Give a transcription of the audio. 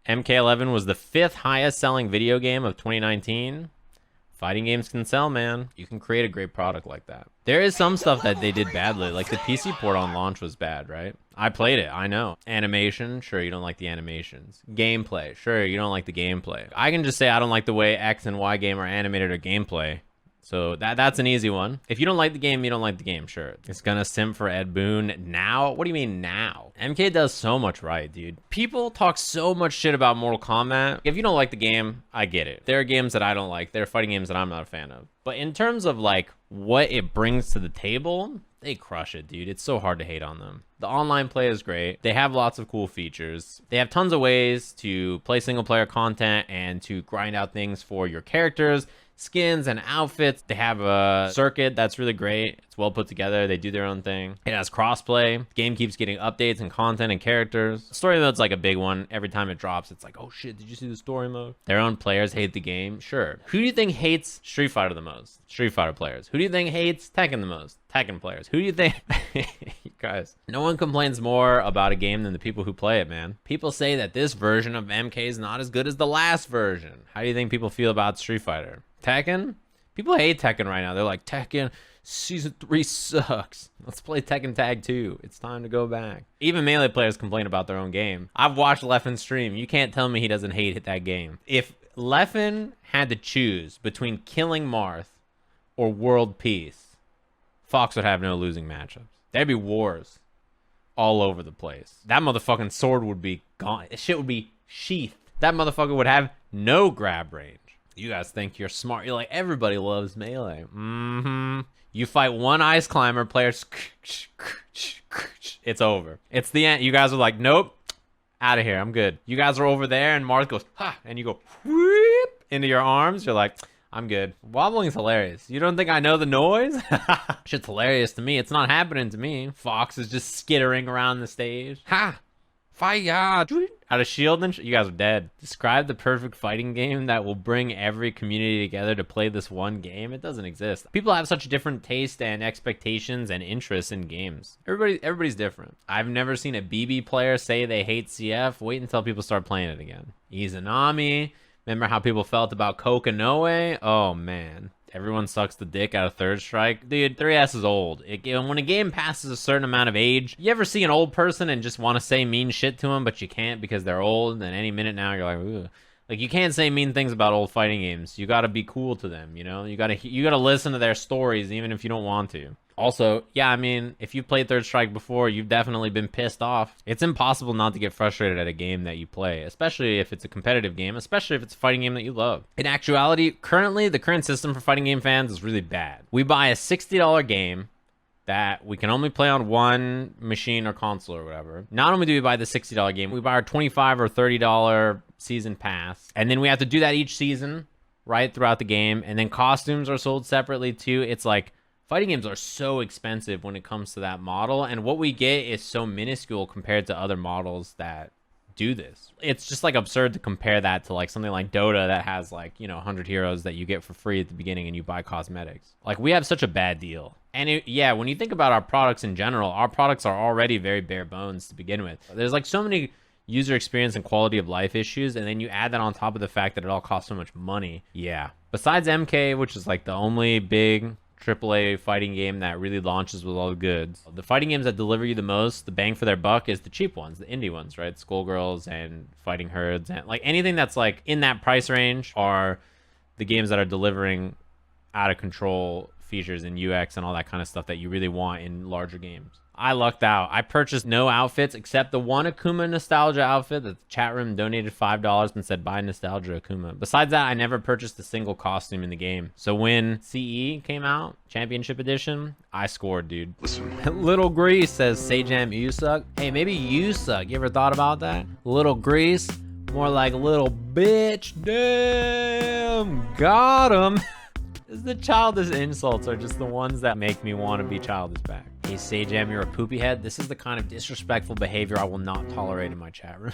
MK11 was the 5th highest selling video game of 2019. Fighting games can sell, man. You can create a great product like that. There is some stuff that they did badly, like the PC port on launch was bad, right? I played it, I know. Animation, sure, you don't like the animations. Gameplay, sure, you don't like the gameplay. I can just say I don't like the way X and Y game are animated or gameplay. So that's an easy one. If you don't like the game, you don't like the game, sure. It's gonna simp for Ed Boon now? What do you mean now? MK does so much right, dude. People talk so much shit about Mortal Kombat. If you don't like the game, I get it. There are games that I don't like. There are fighting games that I'm not a fan of. But in terms of like what it brings to the table, they crush it, dude. It's so hard to hate on them. The online play is great. They have lots of cool features. They have tons of ways to play single player content and to grind out things for your characters, skins and outfits. They have a circuit that's really great. It's well put together. They do their own thing. It has crossplay. The game keeps getting updates and content and characters. Story mode's like a big one. Every time it drops, it's like, oh shit, did you see the story mode? Their own players hate the game. Sure. Who do you think hates Street Fighter the most? Street Fighter players. Who do you think hates Tekken the most? Tekken players. Who do you think? You guys, no one complains more about a game than the people who play it, man. People say that this version of MK is not as good as the last version. How do you think people feel about Street Fighter? Tekken? People hate Tekken right now. They're like, Tekken Season 3 sucks. Let's play Tekken Tag 2. It's time to go back. Even Melee players complain about their own game. I've watched Leffen stream. You can't tell me he doesn't hate that game. If Leffen had to choose between killing Marth or world peace, Fox would have no losing matchups. There'd be wars all over the place. That motherfucking sword would be gone. Shit would be sheathed. That motherfucker would have no grab range. You guys think you're smart. You're like, everybody loves Melee. You fight one ice climber, players, it's over. It's the end. You guys are like, nope, out of here. I'm good. You guys are over there, and Marth goes, ha, and you go whoop into your arms. You're like, I'm good. Wobbling's hilarious. You don't think I know the noise? Shit's hilarious to me. It's not happening to me. Fox is just skittering around the stage. Ha! Fire! Out of shield and you guys are dead. Describe the perfect fighting game that will bring every community together to play this one game. It doesn't exist. People have such different taste and expectations and interests in games. Everybody's different. I've never seen a BB player say they hate CF. Wait until people start playing it again. Izanami. Remember how people felt about Kokanoe? Oh man. Everyone sucks the dick out of Third Strike. Dude, 3S is old. When a game passes a certain amount of age, you ever see an old person and just want to say mean shit to them, but you can't because they're old, and any minute now you're like, ugh. Like, you can't say mean things about old fighting games. You gotta be cool to them, you know? You gotta listen to their stories even if you don't want to. Also, yeah, I mean, if you've played Third Strike before, you've definitely been pissed off. It's impossible not to get frustrated at a game that you play, especially if it's a competitive game, especially if it's a fighting game that you love. In actuality, currently, the current system for fighting game fans is really bad. We buy a $60 game that we can only play on one machine or console or whatever. Not only do we buy the $60 game, we buy our $25 or $30 season pass, and then we have to do that each season, right, throughout the game, and then costumes are sold separately too. It's like, fighting games are so expensive when it comes to that model, and what we get is so minuscule compared to other models that do this. It's just like absurd to compare that to like something like Dota that has like, you know, 100 heroes that you get for free at the beginning and you buy cosmetics. Like, we have such a bad deal. And yeah, when you think about our products in general, our products are already very bare bones to begin with. There's like so many user experience and quality of life issues, and then you add that on top of the fact that it all costs so much money. Yeah. Besides MK, which is like the only big AAA fighting game that really launches with all the goods, the fighting games that deliver you the most, the bang for their buck, is the cheap ones, the indie ones, right? Skullgirls and Fighting Herds, and like anything that's like in that price range are the games that are delivering out of control features and UX and all that kind of stuff that you really want in larger games. I lucked out. I purchased no outfits except the one Akuma Nostalgia outfit that the chat room donated $5 and said, buy Nostalgia Akuma. Besides that, I never purchased a single costume in the game. So when CE came out, Championship Edition, I scored, dude. Little Grease says, Sajam, you suck. Hey, maybe you suck. You ever thought about that? Little Grease, more like little bitch. Damn, got him. The childish insults are just the ones that make me want to be childish back. Hey, Sajam, you're a poopy head. This is the kind of disrespectful behavior I will not tolerate in my chat room.